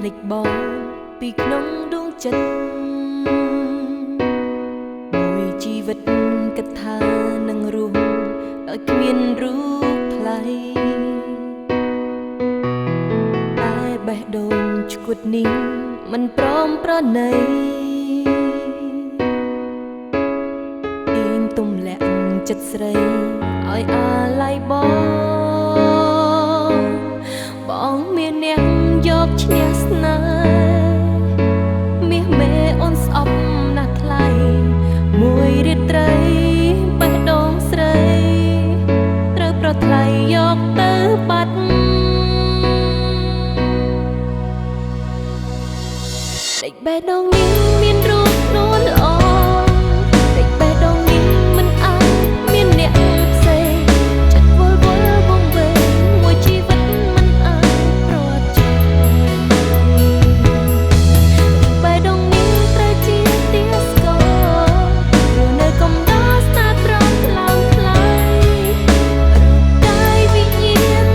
ភ្លេចបងពីក្នុងដួងចិត្តមួយជីវិតគិតថានឹងរស់ដោយគ្មានរូបថ្លៃតែបេះដូងឆ្កួតនេះមិនព្រមប្រណីទីងទម្លាក់ចិត្តស្រីឲ្យអាឡ័យបងមានអ្នកយកឈ្នះស្នេហ៍មាសមេអូនស្អប់ណាស់ថ្លៃមួយរាត្រីបេះដូងស្រីត្រូវប្រថ្លៃយកទៅបាត់លេខបេះដូងនេះមានរូបនួនល្អលេខបេះដូងនេះមិនអាចមានអ្នកផ្សេងចិត្តវល់វល់វង្វេងមួយជីវិតមិនអាចប្រត់ចាបេះដូងនេះត្រូវជាទាស្គរឬនៅកំដរស្នាត្រង់ខ្លាំងខ្លាយកាយវិញ្ញាណ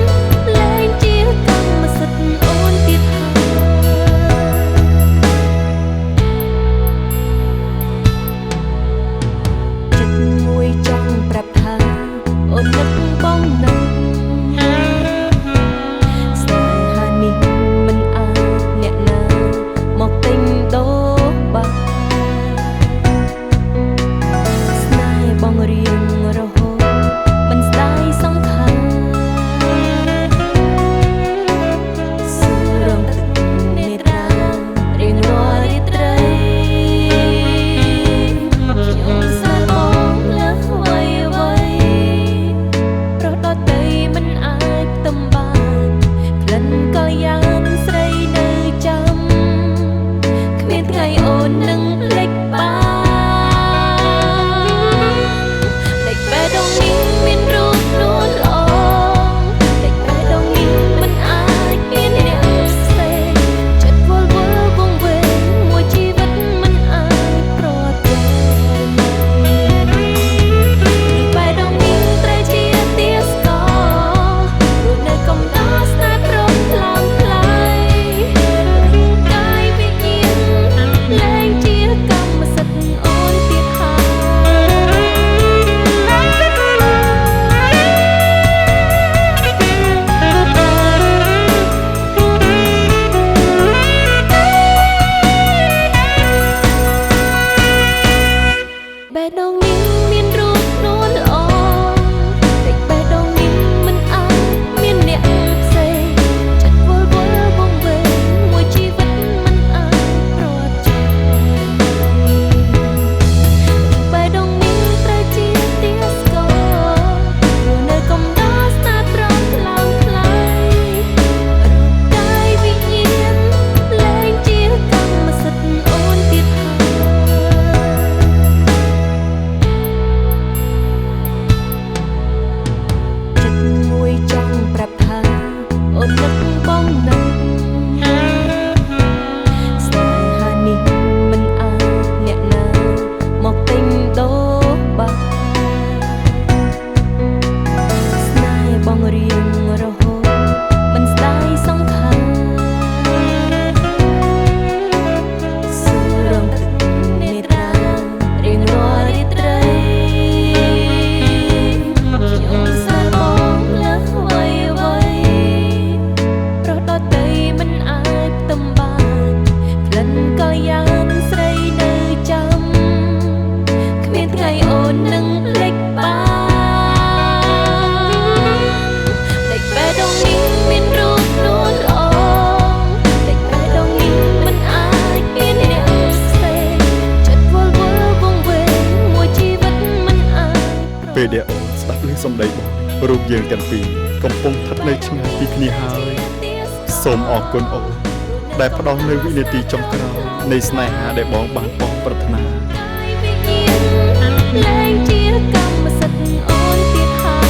លែងជាកម្មសិទ្ធិអូនទៀតអូននឹកបងនឹកស្នេហានេះមិនអាចអ្នកណាមកទិញដូរបានស្នេហ៍បងរៀងរហូតមិនស្ដាយសង្ខារសួររំទឹកនេត្រារៀងរាល់រាត្រីខ្ញុំសាបងលើអ្វីមិនអាចទំបានក្លិនក៏យ៉ាងស្រីនៅចាំគ្មានថ្ងៃអូននឹងភ្លេចបានលេខបេះដូងនេះមានរូបនួនល្អលេខបេះដូងនេះមិនអាចមានអ្នកផ្សេងចិត្តវល់វល់វង្វេងមួយជីវិតមិនអាចប្រត់ចាបេះដូងនេះត្រូវជាទាស្គរកំដរស្នេហ៍ព្រមខ្លាំងខ្លាយរូបកាយវិញ្ញាណលែងជាកម្មសិទ្ធិអូនទៀតហើយបេះដូងនេះមានរូបនួនល្អលេខបេះដូងនេះមិនអាចមានអ្នកផ្សេងចិត្តវល់វល់វង្វេងមួយជីវិតមិនអាចប្រត់ចាបេះដូងនេះត្រូវជាទាស្គរឬនៅកំដរស្នាត្រង់ខ្លាំងខ្លាយរូបកាយវិញ្ញាណលែងជាកម្មសិទ្ធិអូនទៀតហើយមួយចង់ប្រាប់ថាអូននឹកបងនឹកស្នេហានេះមិនអាចអ្នកណាមកទិញដូរបានស្នេហ៍បងរៀងរហូតមិនស្ដាយសង្ខារសួររំទឹកនេត្រារៀងរាល់រាត្រីខ្ញុំសាបងលើអ្វីប្រដតីមិនអាចទំបានក្លិនក៏យ៉ាងស្រីនៅចាំគ្មានថ្ងៃអូននឹងភ្លេចបានលេខបេះដូងនេះមានរូបនួនល្អលេខបេះដូងនេះមិនអាចមានអ្នកផ្សេងចិត្តវល់វល់វង្វេងមួយជីវិតមិនអាចពេលដែលអូនស្ដាប់ឮសំដីបងរូបយើងទាំងពីរកំពុងស្ថិតនៅឆ្ងាយពីគ្នាហើយសូមអរគុណអូនដែលផ្ដល់នូវវិនាទីចុងក្រោយនៃស្នេហាដែលបងបានបងប្រាថ្នាលែងជាកម្មសិទ្ធិអូនទៀតហើយ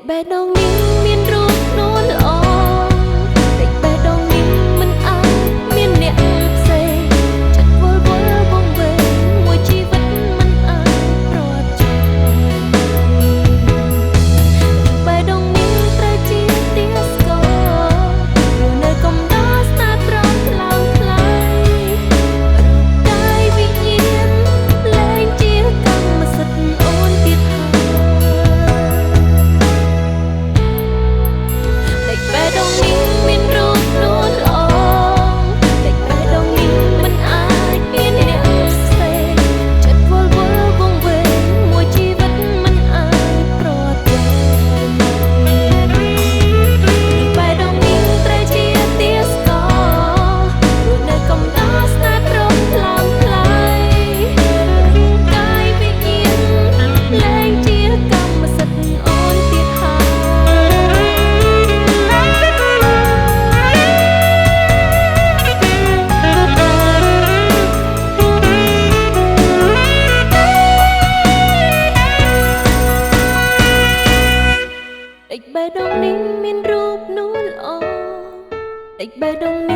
បេះដូងនេះមានរូបនួនល្អលេខបេះដូងនេះមិនអាចមានអ្នក បេះដូង